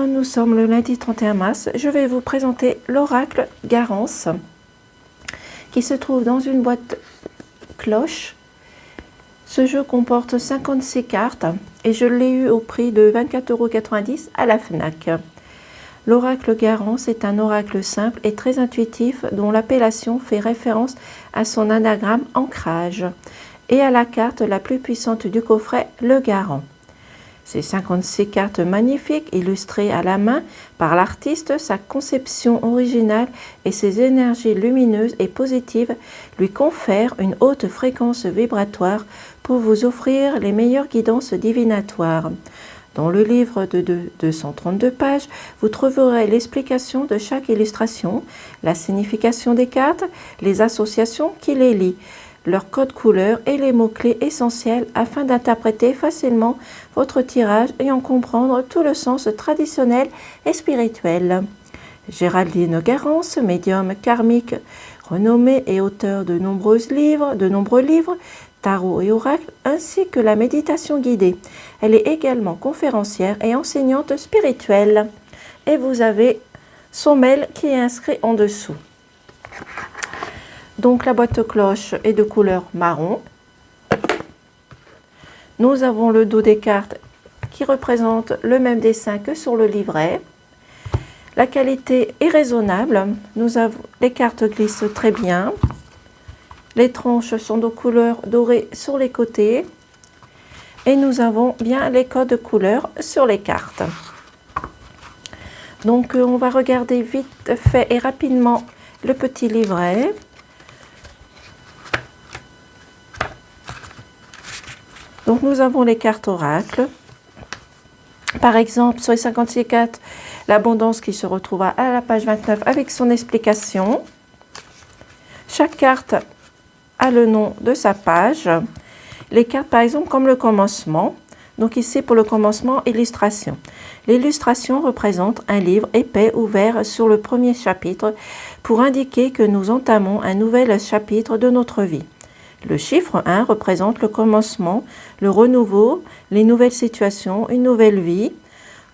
nous sommes le lundi 31 mars. Je vais vous présenter l'oracle Garance qui se trouve dans une boîte cloche. Ce jeu comporte 56 cartes et je l'ai eu au prix de 24,90 € à la FNAC. L'oracle Garance est un oracle simple et très intuitif dont l'appellation fait référence à son anagramme ancrage et à la carte la plus puissante du coffret, le Garant. Ces 56 cartes magnifiques, illustrées à la main par l'artiste, sa conception originale et ses énergies lumineuses et positives lui confèrent une haute fréquence vibratoire pour vous offrir les meilleures guidances divinatoires. Dans le livre de 232 pages, vous trouverez l'explication de chaque illustration, la signification des cartes, les associations qui les lient, leur code couleur et les mots-clés essentiels afin d'interpréter facilement votre tirage et en comprendre tout le sens traditionnel et spirituel. Géraldine Garance, médium karmique renommée et auteure de nombreux livres, tarot et oracles, ainsi que la méditation guidée. Elle est également conférencière et enseignante spirituelle. Et vous avez son mail qui est inscrit en dessous. Donc la boîte cloche est de couleur marron. Nous avons le dos des cartes qui représente le même dessin que sur le livret. La qualité est raisonnable. Les cartes glissent très bien. Les tranches sont de couleur dorée sur les côtés. Et nous avons bien les codes couleurs sur les cartes. Donc on va regarder vite fait et rapidement le petit livret. Donc nous avons les cartes oracles. Par exemple, sur les 56 cartes, l'abondance qui se retrouve à la page 29 avec son explication. Chaque carte a le nom de sa page. Les cartes, par exemple, comme le commencement. Donc ici, pour le commencement, illustration. L'illustration représente un livre épais ouvert sur le premier chapitre pour indiquer que nous entamons un nouvel chapitre de notre vie. Le chiffre 1 représente le commencement, le renouveau, les nouvelles situations, une nouvelle vie,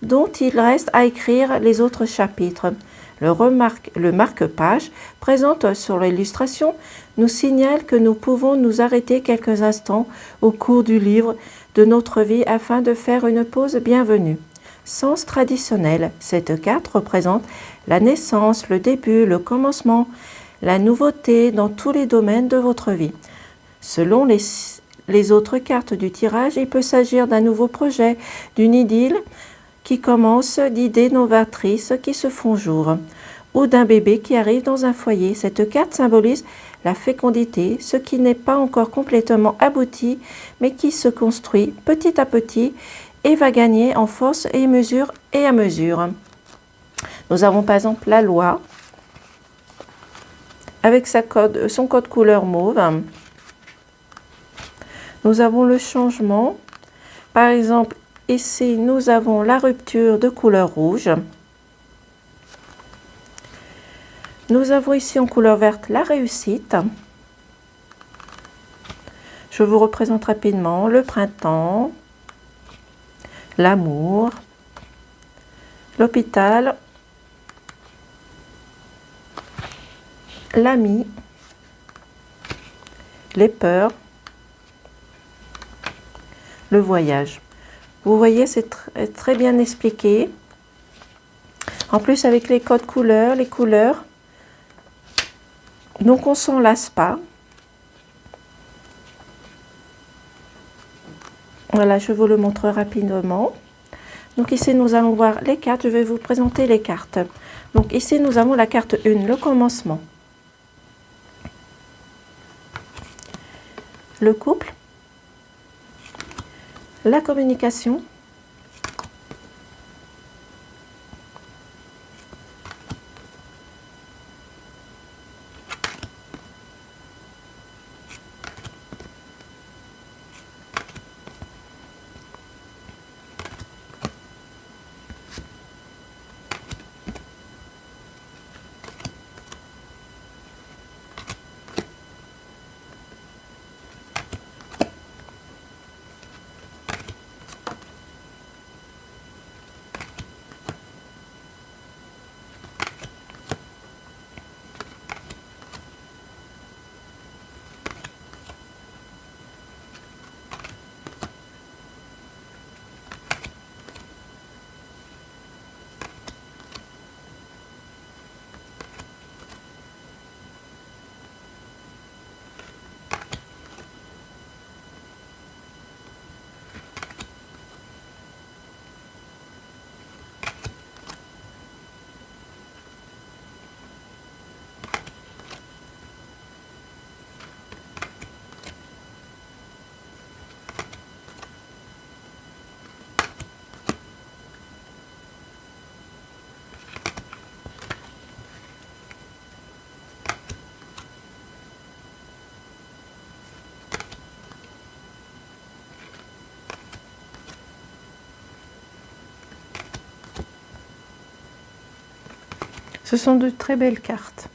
dont il reste à écrire les autres chapitres. Le marque-page présente sur l'illustration nous signale que nous pouvons nous arrêter quelques instants au cours du livre de notre vie afin de faire une pause bienvenue. Sens traditionnel, cette carte représente la naissance, le début, le commencement, la nouveauté dans tous les domaines de votre vie. Selon les autres cartes du tirage, il peut s'agir d'un nouveau projet, d'une idylle qui commence, d'idées novatrices qui se font jour, ou d'un bébé qui arrive dans un foyer. Cette carte symbolise la fécondité, ce qui n'est pas encore complètement abouti, mais qui se construit petit à petit et va gagner en force et à mesure. Nous avons par exemple la loi, avec son code couleur mauve. Nous avons le changement. Par exemple, ici, nous avons la rupture de couleur rouge. Nous avons ici en couleur verte la réussite. Je vous représente rapidement le printemps, l'amour, l'hôpital, l'ami, les peurs, le voyage. Vous voyez, c'est très bien expliqué. En plus, avec les codes couleurs, les couleurs, donc on ne s'en lasse pas. Voilà, je vous le montre rapidement. Donc ici, nous allons voir les cartes. Je vais vous présenter les cartes. Donc ici, nous avons la carte 1, le commencement. Le couple. La communication, Ce sont de très belles cartes.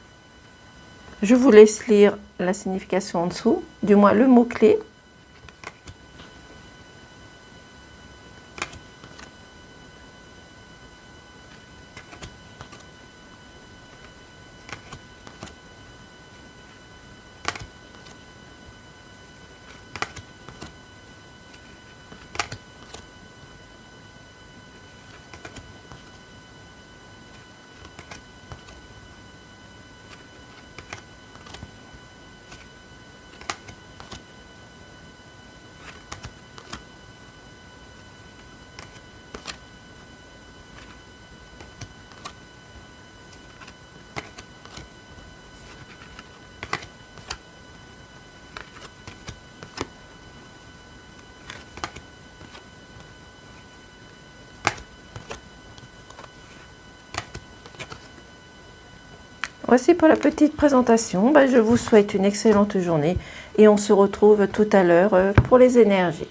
Je vous laisse lire la signification en dessous, du moins le mot-clé. Voici pour la petite présentation. Je vous souhaite une excellente journée et on se retrouve tout à l'heure pour les énergies.